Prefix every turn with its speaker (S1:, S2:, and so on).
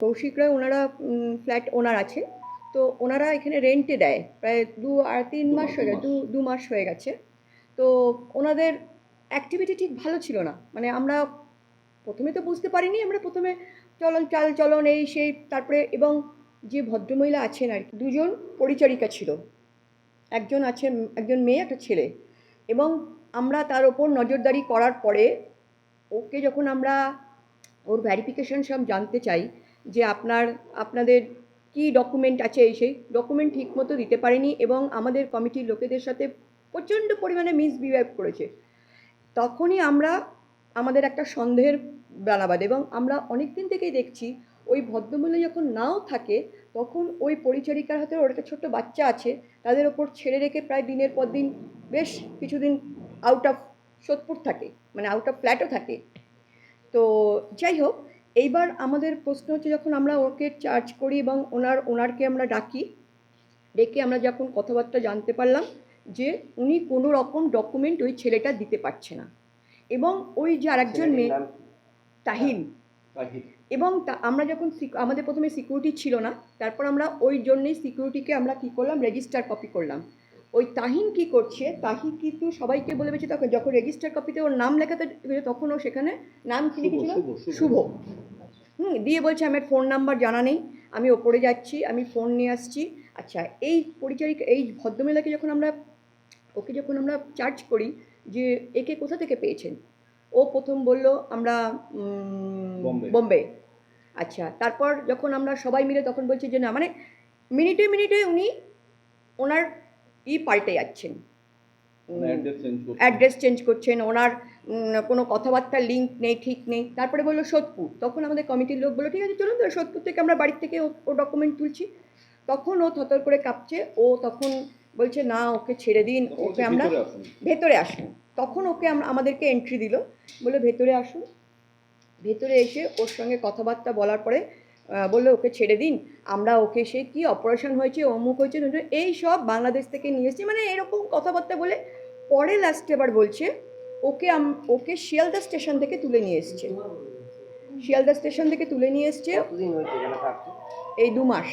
S1: কৌশিক রায় ওনারা ফ্ল্যাট ওনার আছে, তো ওনারা এখানে রেন্টে দেয় প্রায় 2 আর 3 মাস হয়ে গেছে, 2 মাস হয়ে গেছে। তো ওনাদের অ্যাক্টিভিটি ঠিক ভালো ছিল না, মানে আমরা প্রথমে তো বুঝতে পারিনি, আমরা প্রথমে চলন এই সেই, তারপরে এবং যে ভদ্রমহিলা আছেন আর কি, 2জন পরিচারিকা ছিল, একজন মেয়ে একটা ছেলে, এবং আমরা তার ওপর নজরদারি করার পরে ওকে যখন আমরা ওর ভ্যারিফিকেশন সব জানতে চাই যে আপনাদের কি ডকুমেন্ট আছে, সেই ডকুমেন্ট ঠিকমতো দিতে পারেনি এবং আমাদের কমিটির লোকেদের সাথে প্রচণ্ড পরিমাণে মিসবিহেভ করেছে, তখনই আমাদের একটা সন্দেহের দানা বাঁধে। এবং আমরা অনেক দিন থেকেই দেখছি ওই ভদ্রমহিলা যখন নাও থাকে তখন ওই পরিচারিকার হাতে ওর একটা ছোট্ট বাচ্চা আছে, তাদের ওপর ছেড়ে রেখে প্রায় দিনের পর দিন বেশ কিছুদিন আউট অফ সোদপুর থাকে, মানে আউট অফ ফ্ল্যাটও থাকে। তো যাই হোক, এইবার আমাদের প্রশ্ন হচ্ছে, যখন আমরা ওকে চার্জ করি এবং ওনারকে আমরা ডেকে আমরা যখন কথাবার্তা জানতে পারলাম যে উনি কোনো রকম ডকুমেন্ট ওই ছেলেটা দিতে পারছে না, এবং ওই যে আরেকজন মেয়ে তাহিন, এবং আমরা যখন আমাদের প্রথমে সিকিউরিটি ছিল না, তারপর আমরা ওই জন্যেই সিকিউরিটিকে আমরা কী করলাম, রেজিস্টার কপি করলাম। ওই তাহিন কি করছে, তাহিন কিন্তু সবাইকে বলে বেছে, তখন যখন রেজিস্টার কপিতে ওর নাম লেখাতে তখন ও সেখানে নাম কি লিখেছিল, শুভ। দিয়ে বলছে আমার ফোন নাম্বার জানা নেই, আমি ওপরে যাচ্ছি, আমি ফোন নিয়ে আসছি। আচ্ছা, এই পরিচারিকা এই ভদ্রমহিলাকে যখন আমরা চার্জ করি যে একে কোথা থেকে পেয়েছেন, ও প্রথম বলল আমরা বোম্বে। আচ্ছা, তারপর যখন আমরা সবাই মিলে তখন বলছি যে না, মানে মিনিটে মিনিটে উনি ওনার পাল্টে যাচ্ছেন, অ্যাড্রেস চেঞ্জ করছেন, ওনার কোনো কথাবার্তার লিঙ্ক নেই, ঠিক নেই। তারপরে বললো সোদপুর, তখন আমাদের কমিটির লোক বললো ঠিক আছে চলুন, সোদপুর থেকে আমরা বাড়ির থেকে ও ডকুমেন্ট তুলছি। তখন ও থতর করে কাঁপছে, ও তখন বলছে না ওকে ছেড়ে দিন, ওকে আমরা ভেতরে আসুন। তখন ওকে আমাদেরকে এন্ট্রি দিল, বলে ভেতরে আসুন। ভেতরে এসে ওর সঙ্গে কথাবার্তা বলার পরে বললো ওকে ছেড়ে দিন, আমরা ওকে সে কি অপারেশন হয়েছে, অমুক হয়েছে, এই সব বাংলাদেশ থেকে নিয়ে এসেছি, মানে এরকম কথাবার্তা বলে পরে লাস্টে আবার বলছে ওকে শিয়ালদা স্টেশন থেকে তুলে নিয়ে এসছে, এই 2 মাস।